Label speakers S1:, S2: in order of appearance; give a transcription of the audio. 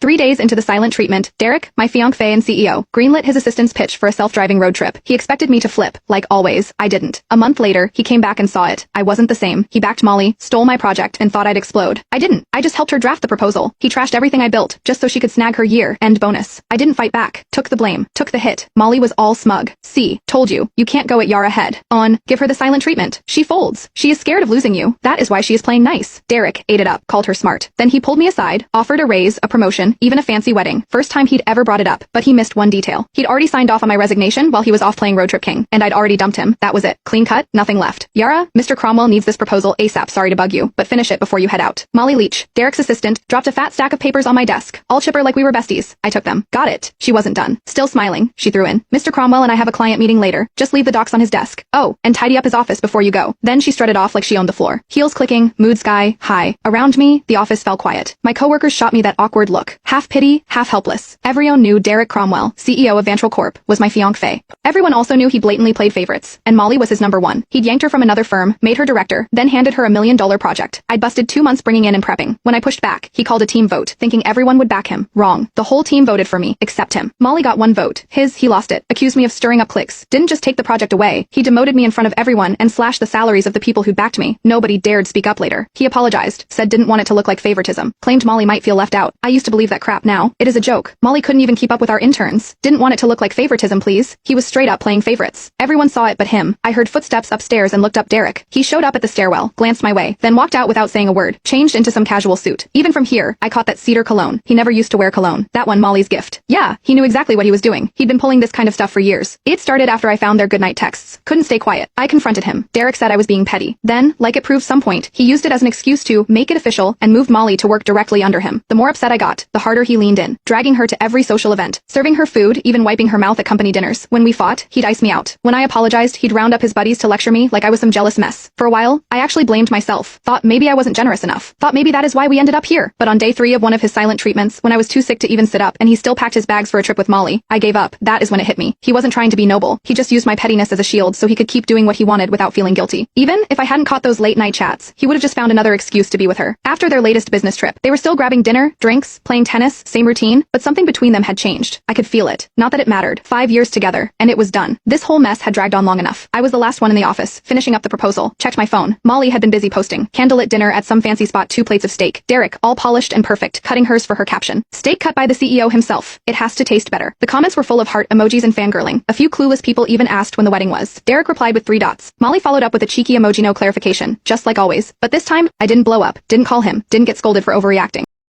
S1: 3 days into the silent treatment, Derek, my fiancé and CEO, greenlit his assistant's pitch for a self-driving road trip. He expected me to flip. Like always, I didn't. A month later, he came back and saw it. I wasn't the same. He backed Molly, stole my project, and thought I'd explode. I didn't. I just helped her draft the proposal. He trashed everything I built, just so she could snag her year-end bonus. I didn't fight back. Took the blame. Took the hit. Molly was all smug. See, told you. You can't go at Yara head on. Give her the silent treatment. She folds. She is scared of losing you. That is why she is playing nice. Derek ate it up, called her smart. Then he pulled me aside, offered a raise, a promotion, even a fancy wedding. First time he'd ever brought it up, but he missed one detail. He'd already signed off on my resignation while he was off playing Road Trip King, and I'd already dumped him. That was it. Clean cut, nothing left. Yara, Mr. Cromwell needs this proposal ASAP. Sorry to bug you, but finish it before you head out. Molly Leach, Derek's assistant, dropped a fat stack of papers on my desk, all chipper like we were besties. I took them. Got it. She wasn't done. Still smiling, she threw in, Mr. Cromwell and I have a client meeting later. Just leave the docs on his desk. Oh, and tidy up his office before you go. Then she strutted off like she owned the floor. Heels clicking, mood sky high. Around me, the office fell quiet. My coworkers shot me that awkward look. Half pity, half helpless. Everyone knew Derek Cromwell, CEO of Vantral Corp, was my fiancé. Everyone also knew he blatantly played favorites, and Molly was his number one. He'd yanked her from another firm, made her director, then handed her $1 million project. I'd busted 2 months bringing in and prepping. When I pushed back, he called a team vote, thinking everyone would back him. Wrong. The whole team voted for me, except him. Molly got 1 vote. He lost it. Accused me of stirring up cliques. Didn't just take the project away. He demoted me in front of everyone and slashed the salaries of the people who backed me. Nobody dared speak up later. He apologized, said didn't want it to look like favoritism. Claimed Molly might feel left out. I used to believe that crap now. It is a joke. Molly couldn't even keep up with our interns. Didn't want it to look like favoritism, please. He was straight up playing favorites. Everyone saw it but him. I heard footsteps upstairs and looked up Derek. He showed up at the stairwell, glanced my way, then walked out without saying a word. Changed into some casual suit. Even from here, I caught that cedar cologne. He never used to wear cologne. That one Molly's gift. Yeah, he knew exactly what he was doing. He'd been pulling this kind of stuff for years. It started after I found their goodnight texts. Couldn't stay quiet. I confronted him. Derek said I was being petty. Then, like it proved some point, he used it as an excuse to make it official and moved Molly to work directly under him. The more upset I got, the harder he leaned in, dragging her to every social event, serving her food, even wiping her mouth at company dinners. When we fought, he'd ice me out. When I apologized, he'd round up his buddies to lecture me like I was some jealous mess. For a while, I actually blamed myself. Thought maybe I wasn't generous enough. Thought maybe that is why we ended up here. But on day 3 of one of his silent treatments, when I was too sick to even sit up and he still packed his bags for a trip with Molly, I gave up. That is when it hit me. He wasn't trying to be noble. He just used my pettiness as a shield so he could keep doing what he wanted without feeling guilty. Even if I hadn't caught those late night chats, he would have just found another excuse to be with her. After their latest business trip, they were still grabbing dinner, drinks, playing tennis, same routine, but something between them had changed. I could feel it. Not that it mattered. 5 years together, and it was done. This whole mess had dragged on long enough. I was the last one in the office, finishing up the proposal. Checked my phone. Molly had been busy posting. Candlelit dinner at some fancy spot, 2 plates of steak. Derek, all polished and perfect, cutting hers for her caption. Steak cut by the CEO himself. It has to taste better. The comments were full of heart emojis and fangirling. A few clueless people even asked when the wedding was. Derek replied with 3 dots. Molly followed up with a cheeky emoji no clarification, just like always. But this time, I didn't blow up, didn't call him, didn't get scolded for overreacting.